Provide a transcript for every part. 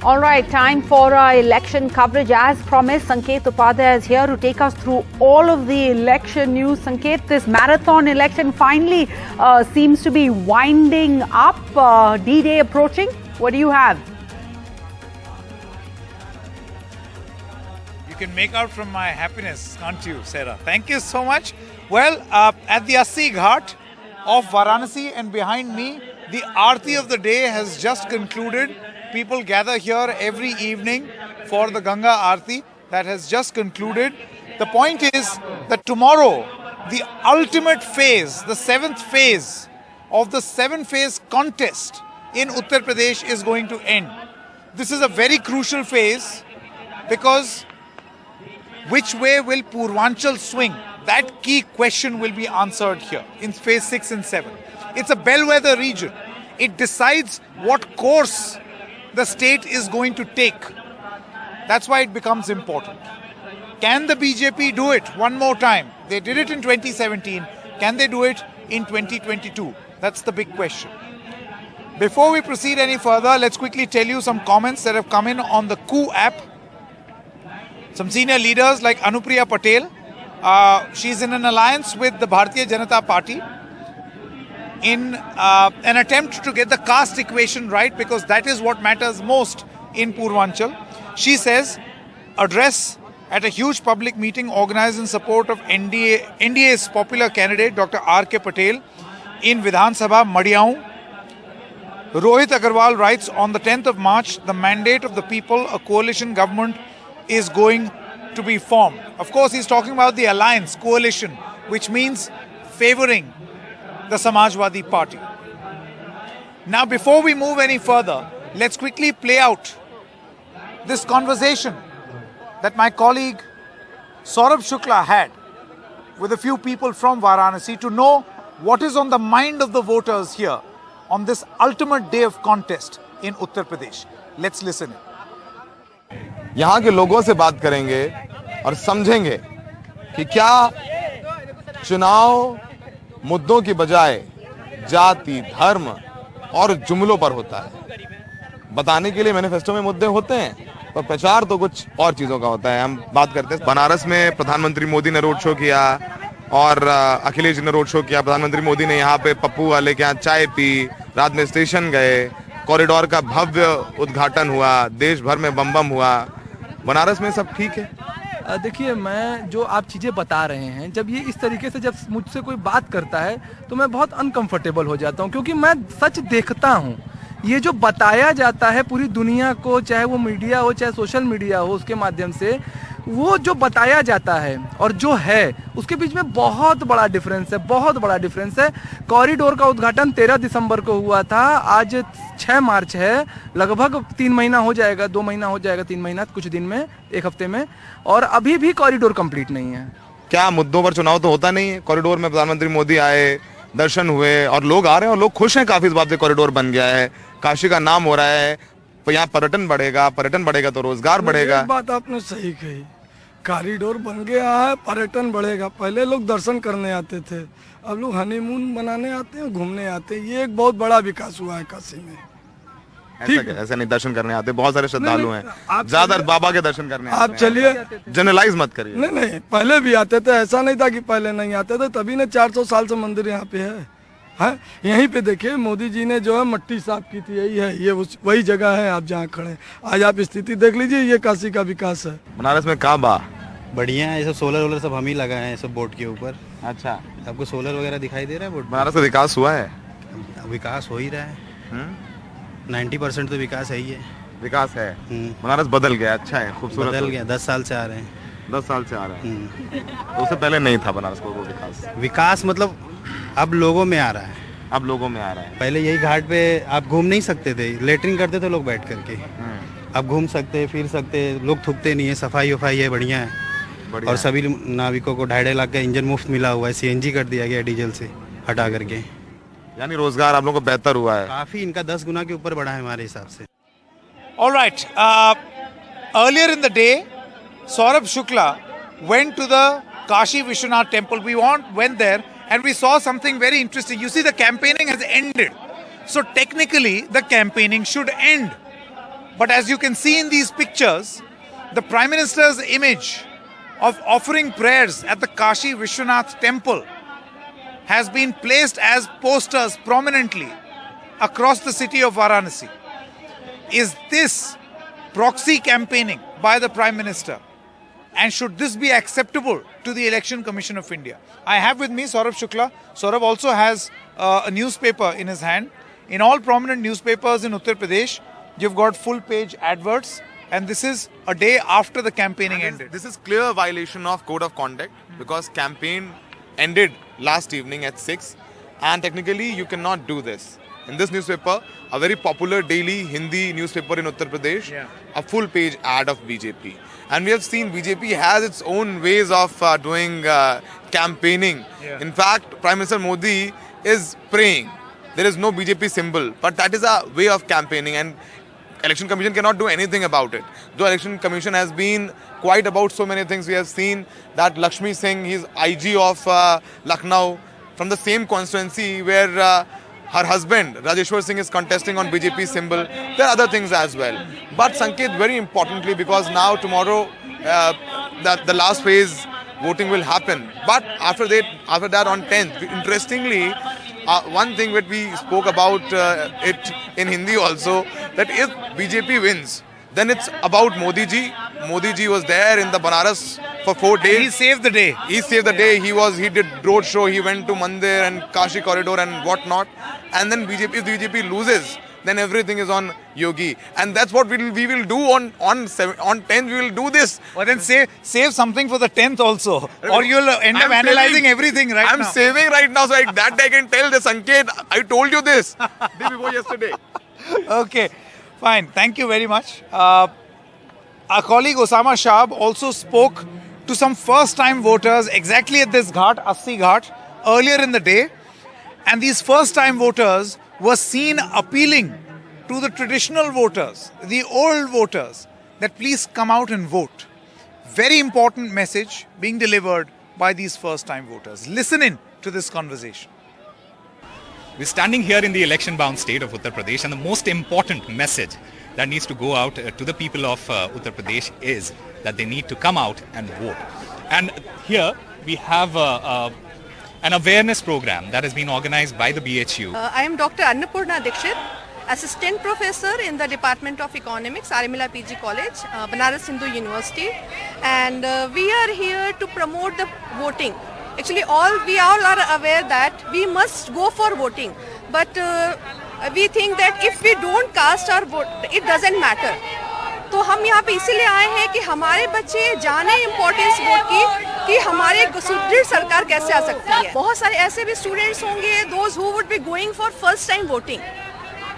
All right, time for our election coverage. As promised, Sanket Upadhyay is here to take us through all of the election news. Sanket, this marathon election finally seems to be winding up. D-Day approaching. What do you have? You can make out from my happiness, can't you, Sarah? Thank you so much. Well, at the Assi Ghat of Varanasi and behind me, the Aarti of the day has just concluded. People gather here every evening for the Ganga Aarti that has just concluded. The point is that tomorrow, the ultimate phase, the 7th phase of the 7-phase contest in Uttar Pradesh is going to end. This is a very crucial phase because which way will Purvanchal swing? That key question will be answered here in phase 6 and 7. It's a bellwether region. It decides what course the state is going to take. That's why it becomes important. Can the BJP do it one more time? They did it in 2017. Can they do it in 2022? That's the big question. Before we proceed any further, let's quickly tell you some comments that have come in on the Coup app. Some senior leaders like Anupriya Patel, she's in an alliance with the Bharatiya Janata Party in an attempt to get the caste equation right, because that is what matters most in Purvanchal. She says, address at a huge public meeting organized in support of NDA's popular candidate Dr. R.K. Patel in Vidhan Sabha, Madiaun. Rohit Agarwal writes, on the 10th of March, the mandate of the people, a coalition government is going to be formed. Of course, he's talking about the alliance, coalition, which means favoring the Samajwadi Party. Now, before we move any further, let's quickly play out this conversation that my colleague Saurabh Shukla had with a few people from Varanasi to know what is on the mind of the voters here on this ultimate day of contest in Uttar Pradesh. Let's listen in. यहाँ के लोगों से बात करेंगे और समझेंगे कि क्या चुनाव मुद्दों की बजाय जाति, धर्म और जुमलों पर होता है। बताने के लिए मैनिफेस्टो में मुद्दे होते हैं, पर प्रचार तो कुछ और चीजों का होता है। हम बात करते हैं, बनारस में प्रधानमंत्री मोदी ने रोड शो किया और अखिलेश जी ने रोड शो किया। प्रधानमंत्री मोदी ने यहाँ पे पप्पू वाले के यहाँ चाय पी, रात में स्टेशन गए, कॉरिडोर का भव्य उद्घाटन हुआ, देश भर में बम बम हुआ। बनारस में सब ठीक है। देखिए, मैं जो आप चीज़ें बता रहे हैं, जब ये इस तरीके से जब मुझसे कोई बात करता है तो मैं बहुत अनकंफर्टेबल हो जाता हूँ, क्योंकि मैं सच देखता हूँ। ये जो बताया जाता है पूरी दुनिया को, चाहे वो मीडिया हो चाहे सोशल मीडिया हो, उसके माध्यम से वो जो बताया जाता है और जो है उसके बीच में बहुत बड़ा डिफरेंस है, बहुत बड़ा डिफरेंस है। कॉरिडोर का उद्घाटन 13 दिसंबर को हुआ था, आज 6 मार्च है, लगभग 3 महीना हो जाएगा, 2 महीना हो जाएगा, 3 महीना कुछ दिन में, 1 हफ्ते में, और अभी भी कॉरिडोर कंप्लीट नहीं है। क्या मुद्दों पर चुनाव तो होता नहीं है? कॉरिडोर में प्रधानमंत्री मोदी आए, दर्शन हुए और लोग आ रहे हैं और लोग खुश हैं काफी इस बात से। कॉरिडोर बन गया है, काशी का नाम हो रहा है, यहाँ पर्यटन बढ़ेगा तो रोजगार बढ़ेगा। बात आपने सही कही, कॉरिडोर बन गया है, पर्यटन बढ़ेगा। पहले लोग दर्शन करने आते थे, अब लोग हनीमून मनाने आते हैं, घूमने आते हैं। ये एक बहुत बड़ा विकास हुआ है काशी में। ऐसा नहीं, दर्शन करने आते बहुत सारे श्रद्धालु हैं, ज्यादा बाबा के दर्शन करने आते हैं। आप चलिए, जनरलाइज मत करिए। नहीं, पहले भी आते थे, ऐसा नहीं था कि पहले नहीं आते थे, तभी ने 400 साल से मंदिर यहाँ पे है। यहीं पे देखिए, मोदी जी ने जो है मट्टी साफ की थी, यही है, ये वही जगह है आप जहाँ खड़े। आज आप स्थिति देख लीजिए, ये काशी का विकास है। बनारस में काबा बढ़िया है, ये सब सोलर वोलर सब हम ही लगाए हैं सब बोर्ड के ऊपर। अच्छा, आपको सोलर वगैरह दिखाई दे रहा है बोर्ड? बनारस का विकास हुआ है, विकास हो ही रहा है। 90% तो विकास है ही है। विकास है, बनारस बदल गया, अच्छा है, खूबसूरत बदल गया। 10 साल से आ रहे हैं। 10 साल से आ रहे हैं, तो उससे पहले नहीं था बनारस को वो विकास। विकास मतलब अब लोगों में आ रहा है, अब लोगों में आ रहा है। पहले यही घाट पे आप घूम नहीं सकते थे, लेटरिन करते थे लोग बैठ करके। अब घूम सकते, फिर सकते, लोग थूकते नहीं है, सफाई वफाई है, बढ़िया है। और सभी नाविकों को 2.5 लाख का इंजन मुफ्त मिला हुआ है, CNG कर दिया गया डीजल से हटा करके। यानी रोजगार आप लोगों को बेहतर हुआ है काफी, इनका 10 गुना के ऊपर बढ़ा है हमारे हिसाब से। All right. Earlier in the day, Saurabh Shukla went to the Kashi Vishwanath temple. We went there and we saw something very interesting. You see, the campaigning has ended. So technically, the campaigning should end. But as you can see in these pictures, the Prime Minister's image of offering prayers at the Kashi Vishwanath temple has been placed as posters prominently across the city of Varanasi. Is this proxy campaigning by the Prime Minister? And should this be acceptable to the Election Commission of India? I have with me Saurabh Shukla. Saurabh also has a newspaper in his hand. In all prominent newspapers in Uttar Pradesh, you've got full page adverts, and this is a day after the campaigning ended. This is clear violation of code of conduct because campaign ended last evening at 6 and technically you cannot do this. In this newspaper, a very popular daily Hindi newspaper in Uttar Pradesh, a full page ad of BJP. And we have seen BJP has its own ways of doing campaigning. In fact, Prime Minister Modi is praying. There is no BJP symbol, but that is a way of campaigning and Election Commission cannot do anything about it. Though Election Commission has been quiet about so many things, we have seen that Lakshmi Singh, he's IG of Lucknow, from the same constituency where her husband Rajeshwar Singh is contesting on BJP symbol. There are other things as well. But Sanket, very importantly, because now tomorrow the last phase voting will happen. But after that on 10th, interestingly, one thing that we spoke about it in Hindi also, that if BJP wins, then it's about Modi ji. Modi ji was there in the Banaras for 4 days. He saved the day. He saved the day. He did road show. He went to Mandir and Kashi corridor and whatnot. And then if BJP loses, then everything is on Yogi. And that's what we will do on 10th. We will do this. But then save something for the 10th also. Or you'll end up analyzing everything now. I'm saving right now, so that I can tell the Sanket, I told you this day before yesterday. Okay, fine. Thank you very much. Our colleague Osama Shahab also spoke to some first-time voters exactly at this ghat, Assi Ghat, earlier in the day. And these first-time voters were seen appealing to the traditional voters, the old voters, that please come out and vote. Very important message being delivered by these first-time voters. Listen in to this conversation. We're standing here in the election-bound state of Uttar Pradesh, and the most important message that needs to go out to the people of Uttar Pradesh is that they need to come out and vote. And here we have an awareness program that has been organized by the BHU. I am Dr. Annapurna Dikshit, Assistant Professor in the Department of Economics, Arimila PG College, Banaras Hindu University, and we are here to promote the voting. Actually, we all are aware that we must go for voting, but we think that if we don't cast our vote, it doesn't matter. तो हम यहाँ पे इसीलिए आए हैं कि हमारे बच्चे जाने इम्पोर्टेंस वोट की कि हमारे सुदृढ़ सरकार कैसे आ सकती है. बहुत सारे ऐसे भी स्टूडेंट्स होंगे those who would be going for first time voting.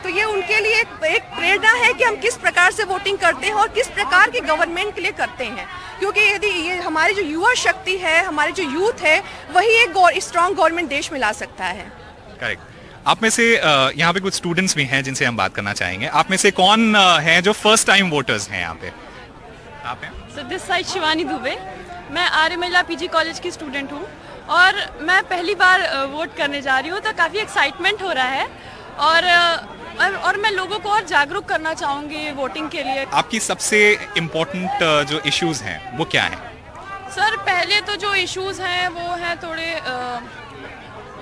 तो ये उनके लिए एक प्रेरणा है कि हम किस प्रकार से वोटिंग करते हैं और किस प्रकार की गवर्नमेंट के लिए करते हैं, क्योंकि यदि ये हमारी जो युवा शक्ति है, हमारे जो यूथ है, वही एक स्ट्रॉन्ग गवर्नमेंट देश में ला सकता है. करेक्ट. आप में से यहाँ पे कुछ स्टूडेंट्स भी हैं जिनसे हम बात करना चाहेंगे. आप में से कौन हैं जो फर्स्ट टाइम वोटर्स हैं यहाँ पे? आप हैं? So this side Shivani Dubey. मैं आर्य महिला पीजी कॉलेज की स्टूडेंट हूँ और मैं पहली बार वोट करने जा रही हूँ, तो काफ़ी एक्साइटमेंट हो रहा है और मैं लोगों को और जागरूक करना चाहूँगी वोटिंग के लिए. आपकी सबसे इम्पोर्टेंट जो इश्यूज हैं वो क्या हैं? सर, पहले तो जो इश्यूज हैं वो हैं थोड़े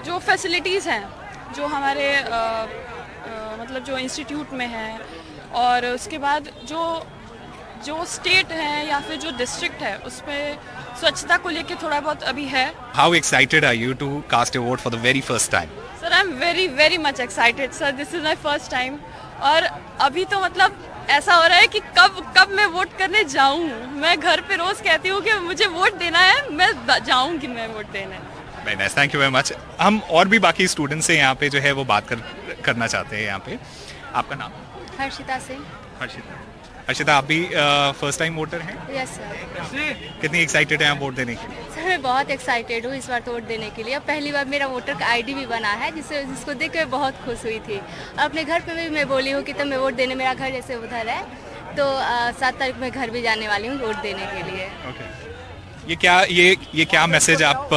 जो फैसिलिटीज़ हैं जो हमारे मतलब जो इंस्टीट्यूट में हैं, और उसके बाद जो स्टेट है या फिर जो डिस्ट्रिक्ट है उस पर स्वच्छता को लेके थोड़ा बहुत अभी है. How excited are you to cast your vote for the very first time? Sir, I am very very much excited sir. This is my first time और अभी तो मतलब ऐसा हो रहा है कि कब मैं वोट करने जाऊँ. मैं घर पे रोज कहती हूँ कि मुझे वोट देना है, मैं जाऊँगी मैं वोट देने. Very nice, thank you very much. हम और भी बाकी स्टूडेंट्स से यहाँ पे जो है वो बात करना चाहते हैं यहाँ पे. आपका नाम? हर्षिता सिंह. हर्षिता, आप भी फर्स्ट टाइम वोटर हैं? Yes sir. कितनी एक्साइटेड हैं आप वोट देने के लिए? सर, मैं बहुत एक्साइटेड हूँ इस बार वोट देने के लिए. पहली बार मेरा वोटर का आईडी भी बना है जिसको देख कर बहुत खुश हुई थी. अपने घर पे भी मैं बोली हूँ कि तब मैं वोट देने, मेरा घर जैसे उधर है, तो 7 तारीख में घर भी जाने वाली हूँ वोट देने के लिए. ये क्या मैसेज आप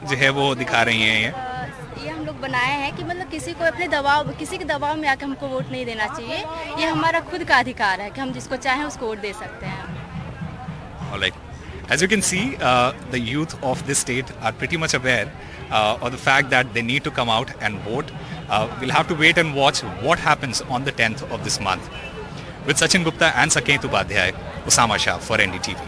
जो है वो दिखा रही हैं? ये हम लोग बनाए हैं कि मतलब किसी को अपने दबाव, किसी के दबाव में आकर हमको वोट नहीं देना चाहिए। ये हमारा खुद का अधिकार है कि हम जिसको चाहें उसको वोट दे सकते हैं। Alright. As you can see, the youth of this state are pretty much aware of the fact that they need to come out and vote. We'll have to wait and watch what happens on the 10th of this month. With Sachin Gupta and Saket Upadhyay, Usama Shah for NDTV.